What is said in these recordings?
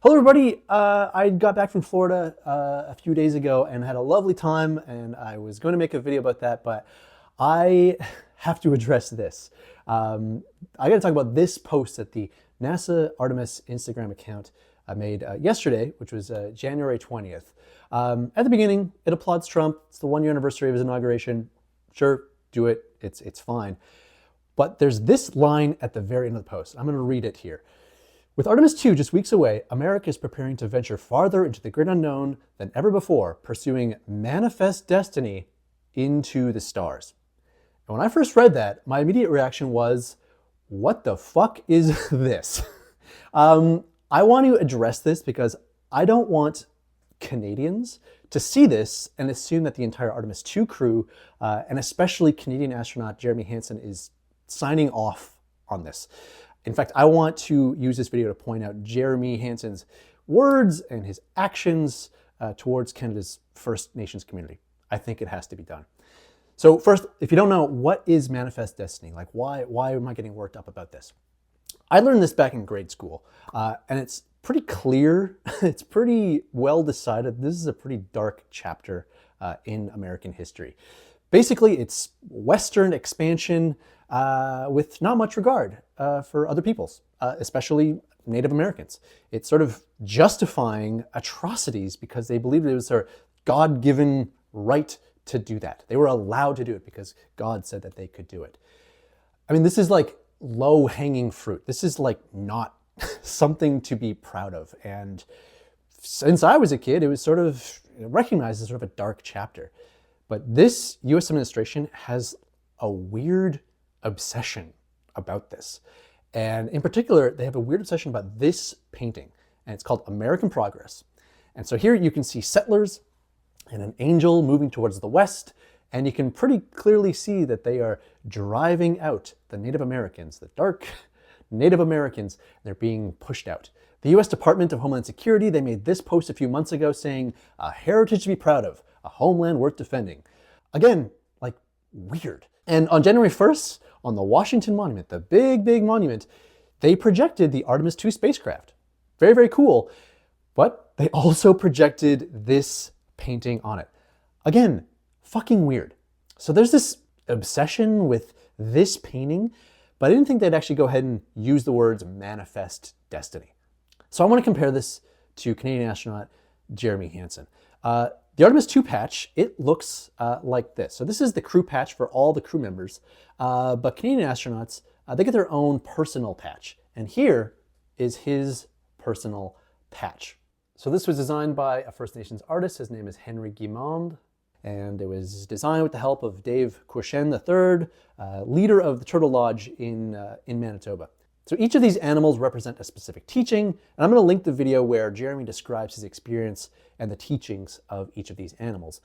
Hello, everybody. I got back from Florida a few days ago and had a lovely time, and I was going to make a video about that, but I have to address this. I got to talk about this post that the NASA Artemis Instagram account made yesterday, which was January 20th. At the beginning, it applauds Trump. It's the 1-year anniversary of his inauguration. Sure, do it. It's fine. But there's this line at the very end of the post. I'm going to read it here. With Artemis II just weeks away, America is preparing to venture farther into the great unknown than ever before, pursuing manifest destiny into the stars. And when I first read that, my immediate reaction was, what the fuck is this? I want to address this because I don't want Canadians to see this and assume that the entire Artemis II crew, and especially Canadian astronaut Jeremy Hansen, is signing off on this. In fact, I want to use this video to point out Jeremy Hansen's words and his actions towards Canada's First Nations community. I think it has to be done. So first, if you don't know, what is manifest destiny? Like, why am I getting worked up about this? I learned this back in grade school, and it's pretty clear. It's pretty well decided. This is a pretty dark chapter in American history. Basically, it's Western expansion with not much regard for other peoples, especially Native Americans. It's sort of justifying atrocities because they believed it was their God-given right to do that. They were allowed to do it because God said that they could do it. I mean, this is like low-hanging fruit. This is like not something to be proud of. And since I was a kid, it was sort of recognized as sort of a dark chapter. But this US administration has a weird obsession about this. And in particular, they have a weird obsession about this painting, and it's called American Progress. And so here you can see settlers and an angel moving towards the west, and you can pretty clearly see that they are driving out the Native Americans, the dark Native Americans. They're being pushed out. The US Department of Homeland Security, they made this post a few months ago saying, a heritage to be proud of, a homeland worth defending. Again, like, weird. And on January 1st, on the Washington Monument, the big monument, they projected the Artemis II spacecraft. Very, very cool. But they also projected this painting on it. Again, fucking weird. So there's this obsession with this painting, but I didn't think they'd actually go ahead and use the words manifest destiny. So I want to compare this to Canadian astronaut Jeremy Hansen. The Artemis II patch, it looks like this. So this is the crew patch for all the crew members, but Canadian astronauts, they get their own personal patch. And here is his personal patch. So this was designed by a First Nations artist. His name is Henry Guimond, and it was designed with the help of Dave Quirchen III, leader of the Turtle Lodge in Manitoba. So each of these animals represent a specific teaching, and I'm going to link the video where Jeremy describes his experience and the teachings of each of these animals.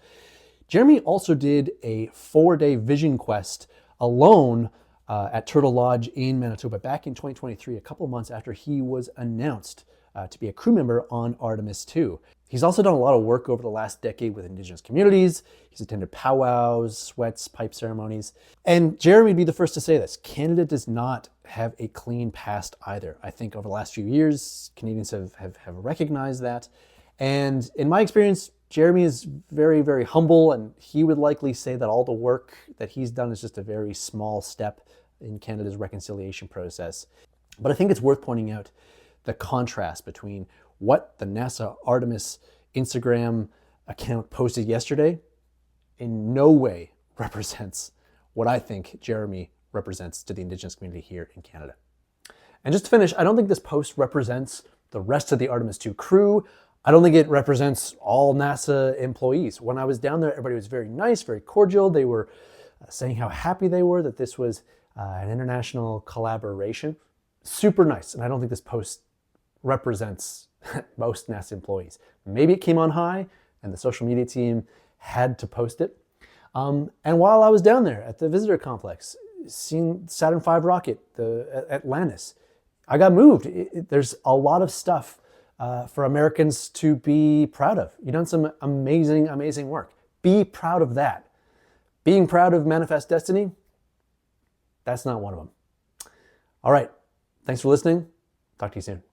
Jeremy also did a 4-day vision quest alone at Turtle Lodge in Manitoba back in 2023, a couple of months after he was announced to be a crew member on Artemis II. He's also done a lot of work over the last decade with Indigenous communities. He's attended powwows, sweats, pipe ceremonies. And Jeremy would be the first to say this. Canada does not have a clean past either. I think over the last few years, Canadians have recognized that. And in my experience, Jeremy is very, very humble, and he would likely say that all the work that he's done is just a very small step in Canada's reconciliation process. But I think it's worth pointing out the contrast between what the NASA Artemis Instagram account posted yesterday in no way represents what I think Jeremy represents to the Indigenous community here in Canada. And just to finish, I don't think this post represents the rest of the Artemis II crew. I don't think it represents all NASA employees. When I was down there, everybody was very nice, very cordial. They were saying how happy they were that this was an international collaboration. Super nice. And I don't think this post represents most NASA employees. Maybe it came on high and the social media team had to post it. And while I was down there at the visitor complex, seeing Saturn V rocket, the Atlantis, I got moved. There's a lot of stuff for Americans to be proud of. You've done some amazing, amazing work. Be proud of that. Being proud of manifest destiny, that's not one of them. All right. Thanks for listening. Talk to you soon.